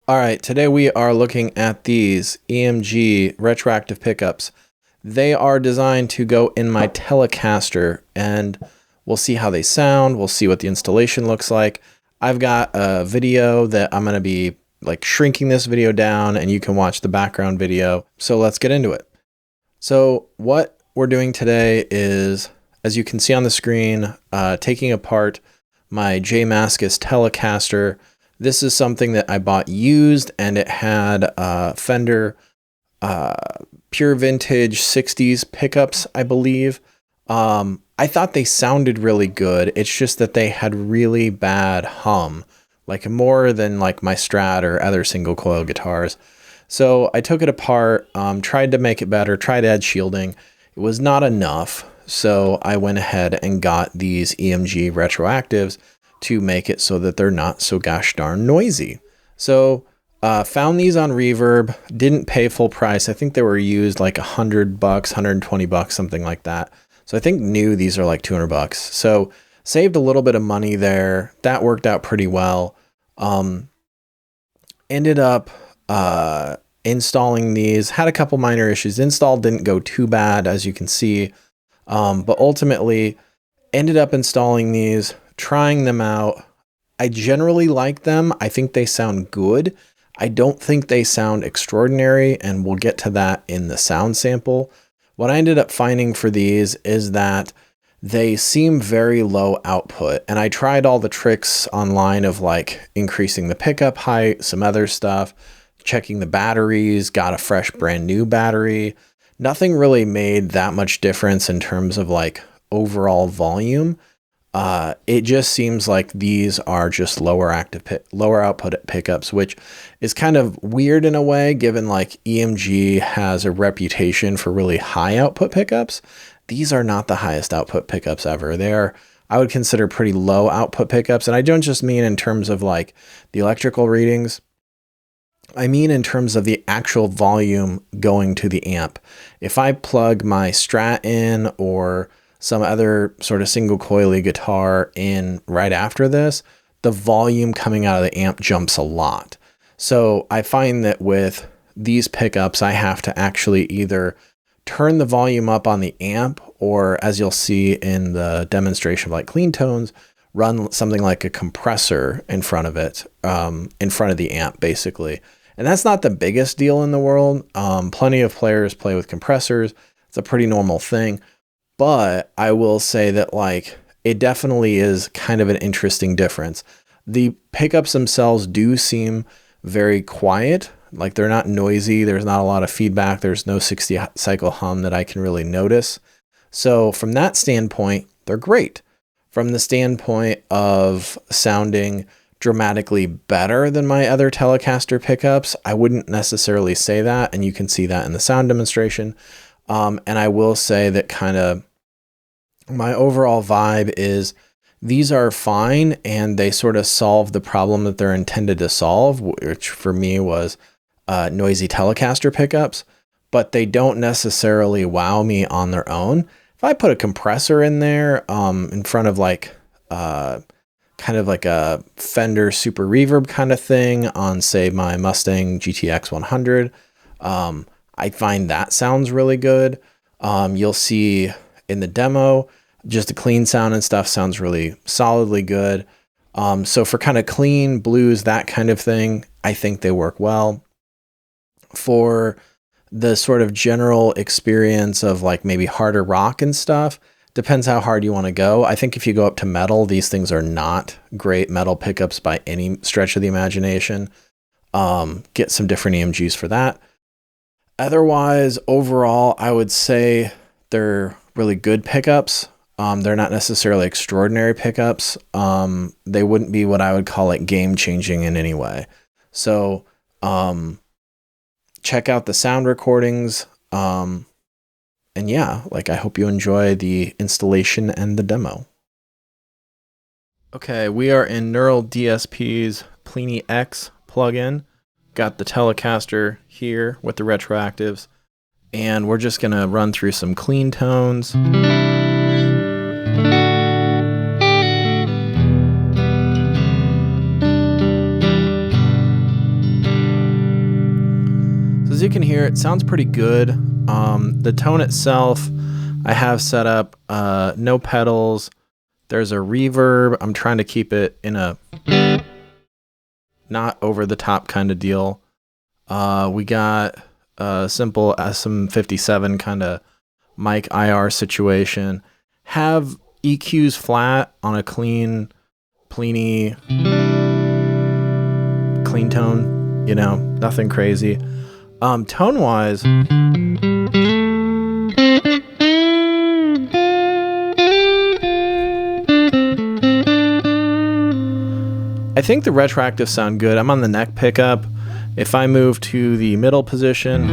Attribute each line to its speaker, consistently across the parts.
Speaker 1: All right, today we are looking at these EMG retroactive pickups. They are designed to go in my Telecaster, and we'll see how they sound. We'll see what the installation looks like. I've got a video that I'm going to be like shrinking this video down, and you can watch the background video. So let's get into it. So what we're doing today is, as you can see on the screen, taking apart my J Mascis Telecaster. This is something that I bought used, and it had Fender pure vintage 60s pickups, I believe. I thought they sounded really good. It's just that they had really bad hum, like more than like my Strat or other single coil guitars. So I took it apart, tried to make it better, tried to add shielding. It was not enough. So I went ahead and got these EMG retroactives to make it so that they're not so gosh darn noisy. So found these on Reverb, didn't pay full price. I think they were used like $100, $120, something like that. So I think new these are like $200. So saved a little bit of money there. That worked out pretty well. Ended up installing these, had a couple minor issues. Install didn't go too bad, as you can see. But ultimately ended up installing these, trying them out. I generally like them. I think they sound good. I don't think they sound extraordinary, and we'll get to that in the sound sample. What I ended up finding for these is that they seem very low output, and I tried all the tricks online of like increasing the pickup height, some other stuff, checking the batteries, got a fresh brand new battery. Nothing really made that much difference in terms of like overall volume. It just seems like these are just lower output pickups, which is kind of weird in a way, given like EMG has a reputation for really high output pickups. These are not the highest output pickups ever. They are, I would consider, pretty low output pickups. And I don't just mean in terms of like the electrical readings. I mean in terms of the actual volume going to the amp. If I plug my Strat in or some other sort of single coily guitar in right after this, the volume coming out of the amp jumps a lot. So I find that with these pickups, I have to actually either turn the volume up on the amp, or as you'll see in the demonstration of like clean tones, run something like a compressor in front of it, in front of the amp basically. And that's not the biggest deal in the world. Plenty of players play with compressors. It's a pretty normal thing. But I will say that like it definitely is kind of an interesting difference. The pickups themselves do seem very quiet, like they're not noisy. There's not a lot of feedback. There's no 60 cycle hum that I can really notice. So from that standpoint, they're great. From the standpoint of sounding dramatically better than my other Telecaster pickups, I wouldn't necessarily say that. And you can see that in the sound demonstration. And I will say that kind of my overall vibe is these are fine, and they sort of solve the problem that they're intended to solve, which for me was noisy Telecaster pickups, but they don't necessarily wow me on their own. If I put a compressor in there in front of like kind of like a Fender Super Reverb kind of thing on, say, my Mustang GTX 100, I find that sounds really good. You'll see in the demo, just a clean sound and stuff sounds really solidly good. So for kind of clean blues, that kind of thing, I think they work well. For the sort of general experience of like maybe harder rock and stuff, depends how hard you want to go. I think if you go up to metal, these things are not great metal pickups by any stretch of the imagination. Get some different EMGs for that. Otherwise, overall, I would say they're really good pickups. They're not necessarily extraordinary pickups. They wouldn't be what I would call like game changing in any way. So check out the sound recordings. And yeah, like I hope you enjoy the installation and the demo. Okay, we are in Neural DSP's Plini X plugin. Got the Telecaster here with the retroactives, and we're just gonna run through some clean tones. as you can hear, it sounds pretty good. The tone itself, I have set up no pedals. There's a reverb. I'm trying to keep it in a not over the top kind of deal. We got a simple SM57 kind of mic IR situation. Have EQs flat on a clean tone, you know, nothing crazy. Tone wise, I think the retroactive sound good. I'm on the neck pickup. If I move to the middle position,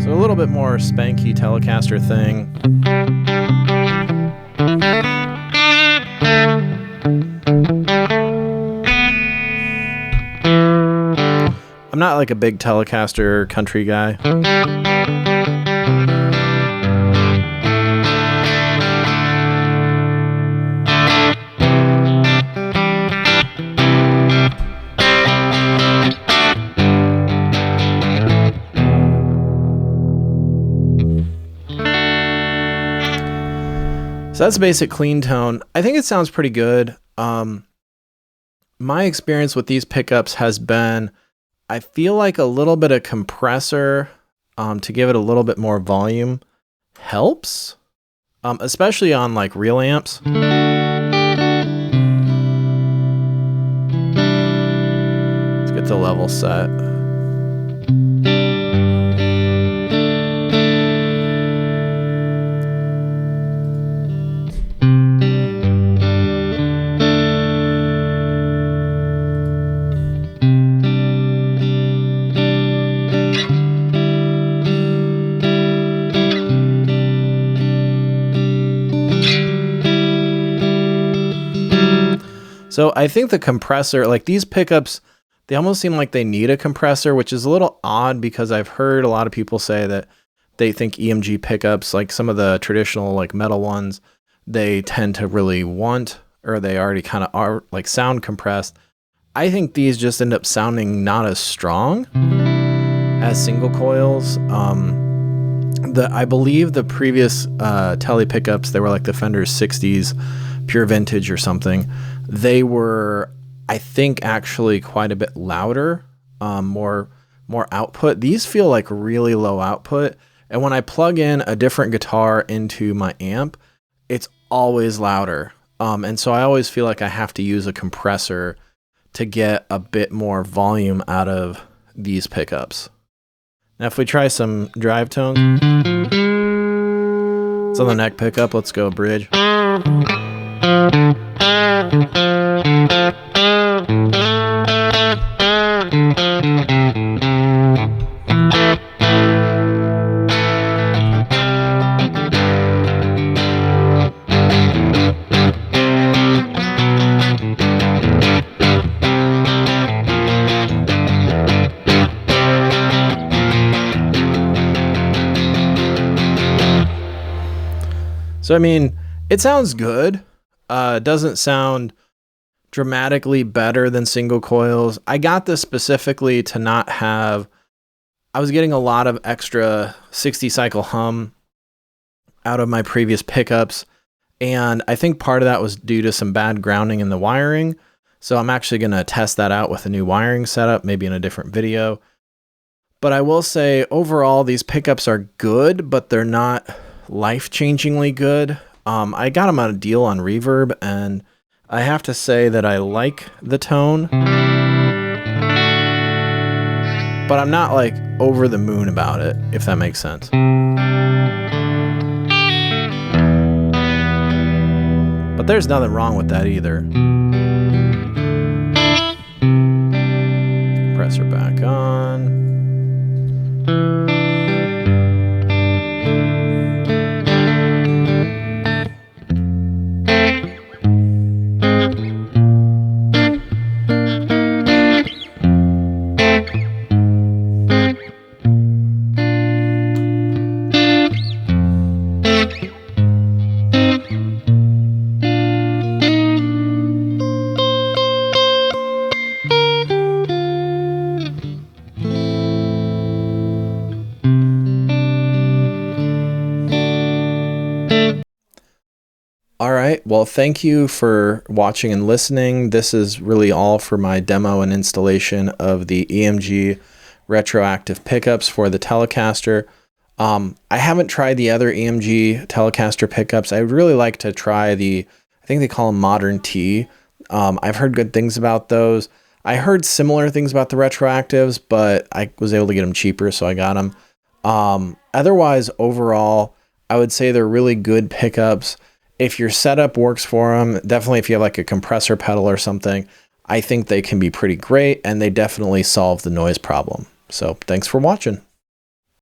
Speaker 1: a little bit more spanky Telecaster thing. I'm not like a big Telecaster country guy. So that's a basic clean tone. I think it sounds pretty good. My experience with these pickups has been, I feel like a little bit of compressor to give it a little bit more volume helps, especially on like real amps. Let's get the level set. So I think the compressor, like these pickups, they almost seem like they need a compressor, which is a little odd because I've heard a lot of people say that they think EMG pickups, like some of the traditional like metal ones, they tend to really want, or they already kind of are like sound compressed. I think these just end up sounding not as strong as single coils. I believe the previous Tele pickups, they were like the Fender's 60s Pure Vintage or something. They were, I think, actually quite a bit louder, more output. These feel like really low output. And when I plug in a different guitar into my amp, it's always louder. And so I always feel like I have to use a compressor to get a bit more volume out of these pickups. Now, if we try some drive tones, it's on the neck pickup. Let's go bridge. So, I mean, it sounds good. It doesn't sound dramatically better than single coils. I got this specifically to not have, I was getting a lot of extra 60 cycle hum out of my previous pickups. And I think part of that was due to some bad grounding in the wiring. So I'm actually going to test that out with a new wiring setup, maybe in a different video. But I will say overall, these pickups are good, but they're not life-changingly good. I got them on a deal on Reverb, and I have to say that I like the tone, but I'm not like over the moon about it, if that makes sense. But there's nothing wrong with that either. Compressor back on. right. Well, thank you for watching and listening. This is really all for my demo and installation of the EMG retroactive pickups for the Telecaster. I haven't tried the other EMG Telecaster pickups. I would really like to try I think they call them Modern T. I've heard good things about those. I heard similar things about the retroactives, but I was able to get them cheaper, so I got them. Otherwise, overall, I would say they're really good pickups. If your setup works for them, definitely if you have like a compressor pedal or something, I think they can be pretty great, and they definitely solve the noise problem. So thanks for watching.